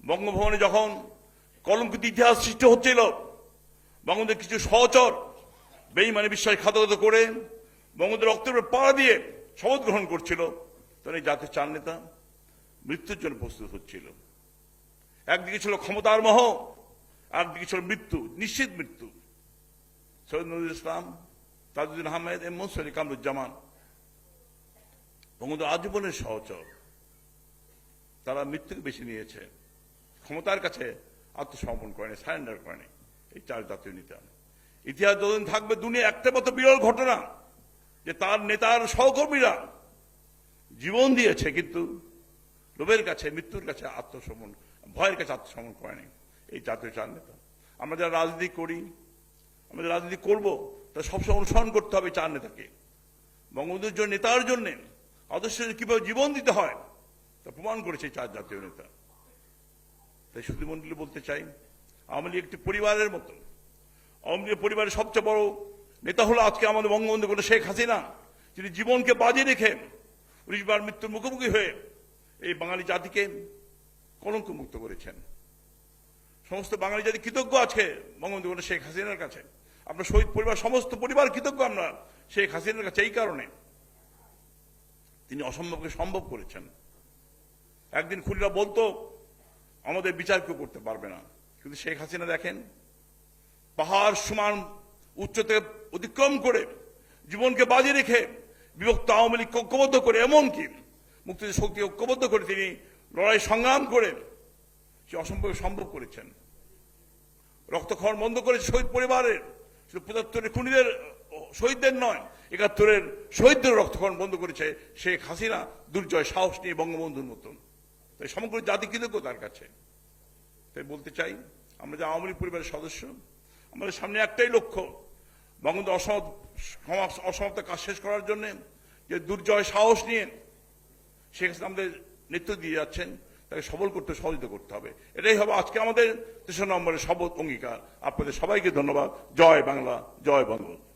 বঙ্গভবনে যখন কলঙ্কিত ইতিহাস সৃষ্টি হচ্ছিল, বঙ্গবন্ধুর কিছু সহচর বেঈমানি বিশ্বাসঘাতকতা করে বঙ্গবন্ধুর রক্তের উপর পাড়া দিয়ে শপথ গ্রহণ করছিল, তখন এই জাতির চার নেতা মৃত্যুর জন্য প্রস্তুত হচ্ছিল। একদিকে ছিল ক্ষমতার মোহ, একদিকে ছিল মৃত্যু, নিশ্চিত মৃত্যু। সৈয়দ নজরুল ইসলাম, তাজউদ্দিন আহমেদ, এম মনসুর আলী কামরুজ্জামান বঙ্গবন্ধুর আজীবনের সহচর। তারা মৃত্যুকে বেছে নিয়েছে, ক্ষমতার কাছে আত্মসমর্পণ করেনি, সারেন্ডার করেনি। এই চার জাতীয় নেতা ইতিহাস যতদিন থাকবে, দুনিয়া একটা মতো বিরল ঘটনা যে তার নেতার সহকর্মীরা জীবন দিয়েছে, কিন্তু লোভের কাছে, মৃত্যুর কাছে আত্মসমর্পণ, ভয়ের কাছে আত্মসমর্পণ করেনি এই জাতীয় চার নেতা। আমরা যারা রাজনীতি করি, আমরা যারা রাজনীতি করবো, তা সবসময় অনুসরণ করতে হবে চার নেতাকে। বঙ্গবন্ধুর জন্য, নেতার জন্য আদর্শের কিভাবে জীবন দিতে হয় তা প্রমাণ করেছে চার জাতীয় নেতা। তাই সুধীমণ্ডলী বলতে চাই, আওয়ামী লীগ একটি পরিবারের মতো। আওয়ামী লীগের পরিবারের সবচেয়ে বড় নেতা হলো আজকে আমাদের বঙ্গবন্ধু কোনো শেখ হাসিনা, যিনি জীবনকে বাজি রেখে 19 বার মৃত্যুর মুখোমুখি হয়ে এই বাঙালি জাতিকে কলঙ্ক মুক্ত করেছেন। সমস্ত বাঙালি জাতি কৃতজ্ঞ আছে বঙ্গবন্ধু কোনো শেখ হাসিনার কাছে। আপনার শহীদ পরিবার, সমস্ত পরিবার কৃতজ্ঞ আমরা শেখ হাসিনার কাছে। এই কারণে তিনি অসম্ভবকে সম্ভব করেছেন। একদিন খুনিরা বলতো আমাদের বিচার কেউ করতে পারবে না, কিন্তু শেখ হাসিনা দেখেন, পাহাড় সমান উচ্চতে অতিক্রম করে জীবনকে বাজি রেখে বিভক্ত আওয়ামী লীগ ঐক্যবদ্ধ করে, এমনকি মুক্তিযুদ্ধের শক্তি ঐক্যবদ্ধ করে তিনি লড়াই সংগ্রাম করে সে অসম্ভব সম্ভব করেছেন। রক্তক্ষরণ বন্ধ করেছে শহীদ পরিবারের, শুধু 75-এর খুনিদের শহীদদের নয়, 71-এর শহীদদের রক্তক্ষরণ বন্ধ করেছে শেখ হাসিনা দুর্জয় সাহস নিয়ে বঙ্গবন্ধুর মতন। তাই সমগ্র জাতি কৃতজ্ঞ তার কাছে। তাই বলতে চাই, আমরা যে আওয়ামী লীগ পরিবারের সদস্য, আমাদের সামনে একটাই লক্ষ্য, বঙ্গবন্ধু অসমাপ্ত কাজ শেষ করার জন্য যে দুর্জয় সাহস নিয়ে শেখ হাসিনা আমাদের নেতৃত্ব দিয়ে যাচ্ছেন, তাকে সবল করতে, সহযোগিতা করতে হবে। এটাই হবে আজকে আমাদের 3 নম্বরের শপথ অঙ্গীকার। আপনাদের সবাইকে ধন্যবাদ। জয় বাংলা, জয় বঙ্গবন্ধু।